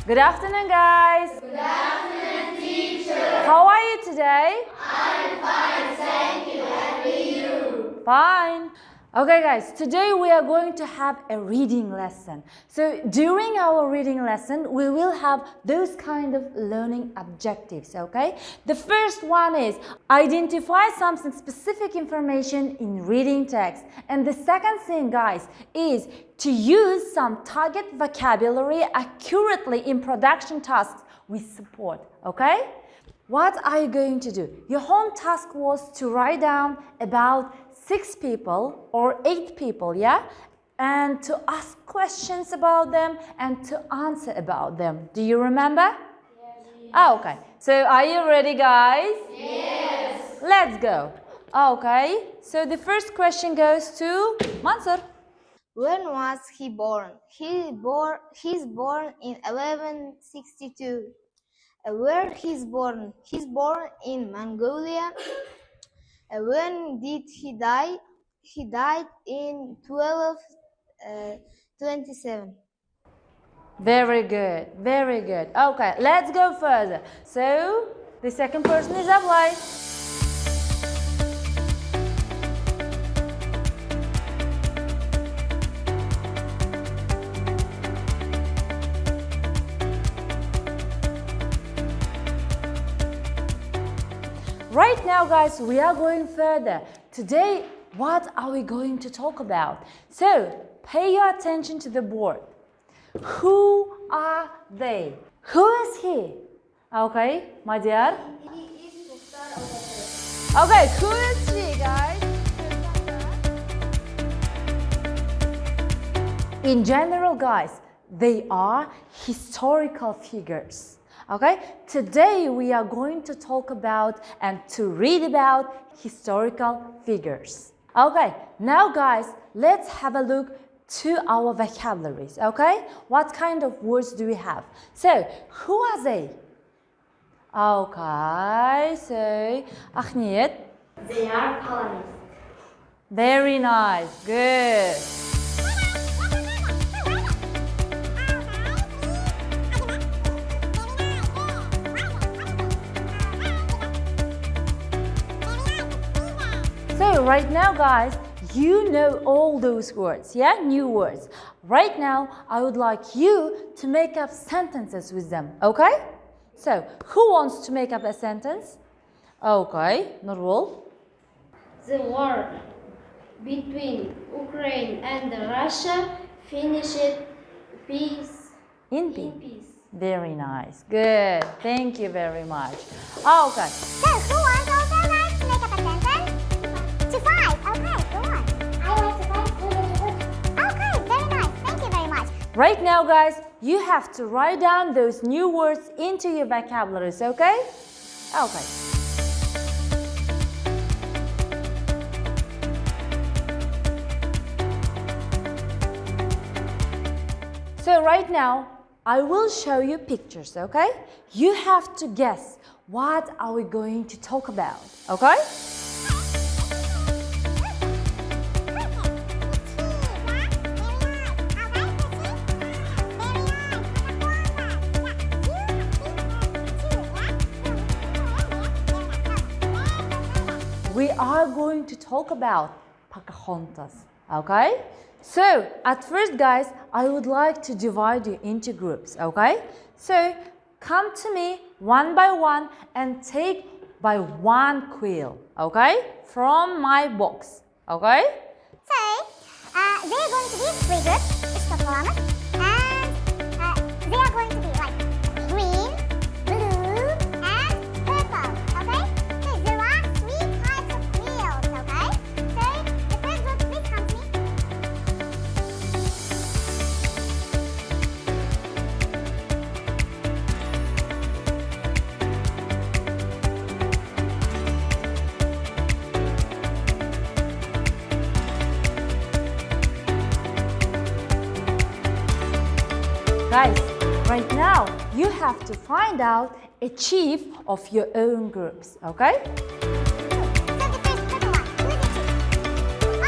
Good afternoon, guys. Good afternoon, teacher. How are you today? I'm fine, thank you. And you? Fine. Okay, guys, today we are going to have a reading lesson. So during our reading lesson, we will have those kind of learning objectives, okay? The first one is identify something specific information in reading text. And the second thing, guys, is to use some target vocabulary accurately in production tasks with support, okay? What are you going to do? Your home task was to write down about 6 people or 8 people, yeah? And to ask questions about them and to answer about them. Do you remember? Yes. Oh, okay. So are you ready, guys? Yes. Let's go. Okay. So the first question goes to Mansur. When was he born? He's born in 1162. Where he's born? He's born in Mongolia. When did he die? He died in 1227. Very good. Very good. Okay, let's go further. So the second person is Ablay. Right now, guys, we are going further. Today, what are we going to talk about? So, pay your attention to the board. Who are they? Who is he? Okay, Madhyar. He is Mukhtar. Okay, who is she, guys? In general, guys, they are historical figures. Okay, today we are going to talk about and to read about historical figures. Okay, now guys, let's have a look to our vocabularies. Okay, what kind of words do we have? So, who are they? Okay, so, Ahmed. They are colonists. Very nice, good. So right now, guys, you know all those words, yeah? New words. Right now, I would like you to make up sentences with them, okay? So, who wants to make up a sentence? Okay, Nurul. The war between Ukraine and Russia finished peace. In peace. Very nice. Good. Thank you very much. Okay. So, who wants also like to make up a sentence? To 5. Okay, go on. I like to 5. Okay, very nice. Thank you very much. Right now, guys, you have to write down those new words into your vocabularies, okay? Okay. So right now, I will show you pictures, okay? You have to guess what are we going to talk about, okay? We are going to talk about Pocahontas, okay? So, at first, guys, I would like to divide you into groups, okay? So, come to me one by one and take by one quill, okay? From my box, okay? So, they are going to be 3 groups, and they are going to be like green, blue, and purple, okay? So, there are 3 types of quills, okay? So, the first group, please come to me. Guys, right now, you have to find out a chief of your own groups, okay? So, the first purple one, who is the chief?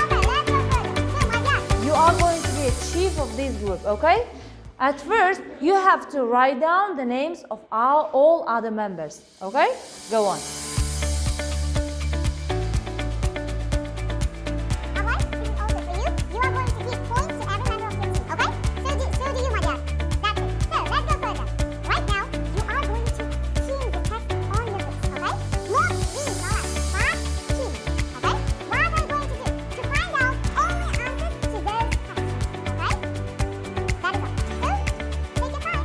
Okay, let's go further. So, Madhyar. You are going to be a chief of this group, okay? At first, you have to write down the names of all other members. Okay? Go on. Alright, this is also for you. You are going to give points to every member of your team, okay? So do you, my dear. That's it. So let's go further. Right now, you are going to key the text on your books, okay? Not read, alright, but key, okay? What are you going to do? To find out only answers to those questions, okay? That is all. So, take your time.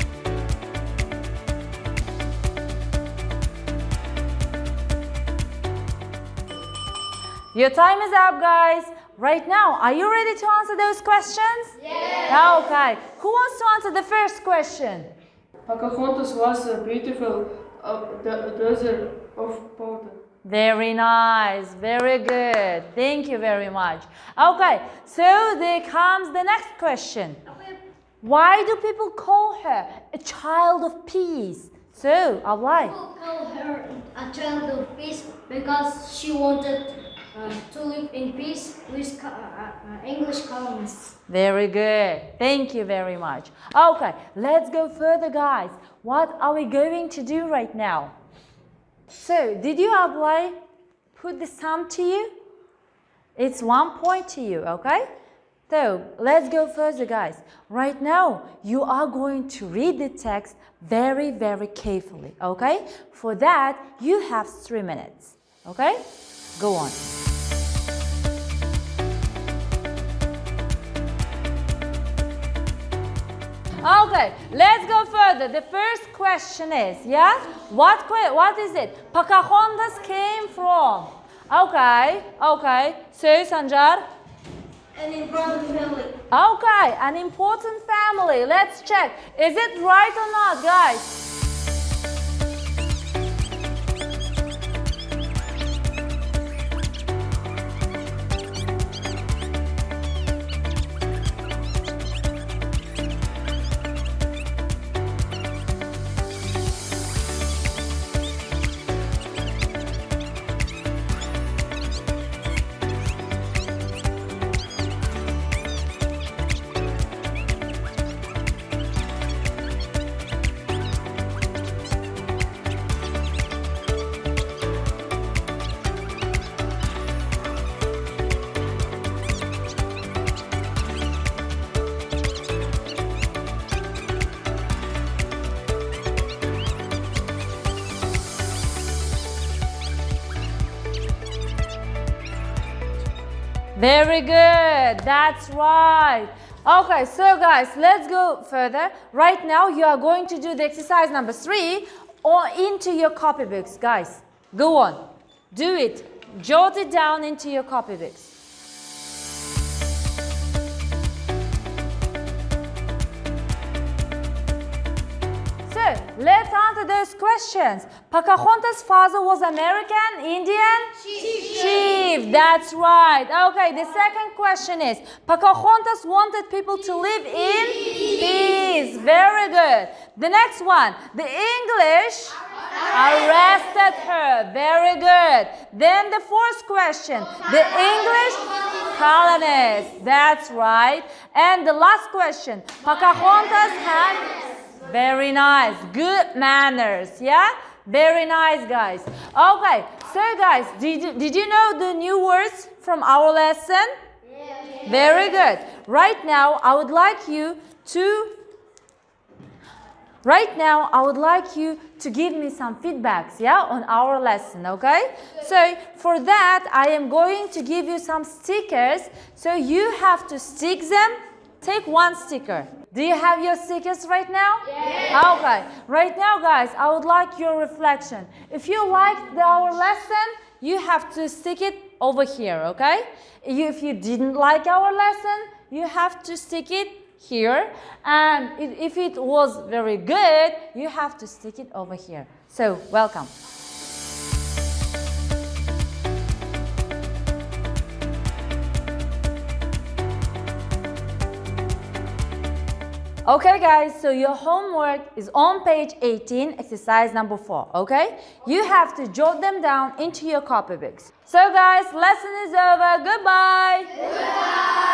Your time is up, guys. Right now, are you ready to answer those questions? Yes. Okay. Who wants to answer the first question? Pocahontas was a beautiful desert of powder. Very nice. Very good. Thank you very much. Okay. So there comes the next question. Why do people call her a child of peace? So, Ablay. People call her a child of peace because she wanted to live in peace with English colonists. Very good. Thank you very much. Okay, let's go further, guys. What are we going to do right now? So, did you, Ablay, put the sum to you? It's 1 point to you, okay? So, let's go further, guys. Right now, you are going to read the text very, very carefully, okay? For that, you have 3 minutes, okay? Go on. Okay, let's go further. The first question is, yeah? What is it? Pocahontas came from. Okay. So, Sanjar? An important family. Okay, an important family. Let's check. Is it right or not, guys? Very good. That's right. Okay, so guys, let's go further. Right now, you are going to do the exercise number 3 or into your copybooks, guys. Go on. Do it. Jot it down into your copybooks. So, let's answer those questions. Pocahontas' father was American, Indian? Chief. That's right. Okay, the second question is, Pocahontas wanted people to live in peace. Very good. The next one, the English arrested her. Very good. Then the fourth question, the English colonists. That's right. And the last question, Pocahontas had... Very nice. Good manners. Yeah? Very nice, guys. Okay. So, guys, did you know the new words from our lesson? Yeah. Very good. Right now, I would like you to give me some feedbacks, yeah, on our lesson, okay? So, for that, I am going to give you some stickers. So, you have to stick them. Take one sticker. Do you have your stickers right now? Yeah. Okay. Right now, guys, I would like your reflection. If you liked our lesson, you have to stick it over here, okay? If you didn't like our lesson, you have to stick it here. And if it was very good, you have to stick it over here. So, welcome. Okay, guys, so your homework is on page 18, exercise number 4, okay? You have to jot them down into your copybooks. So, guys, lesson is over. Goodbye. Goodbye.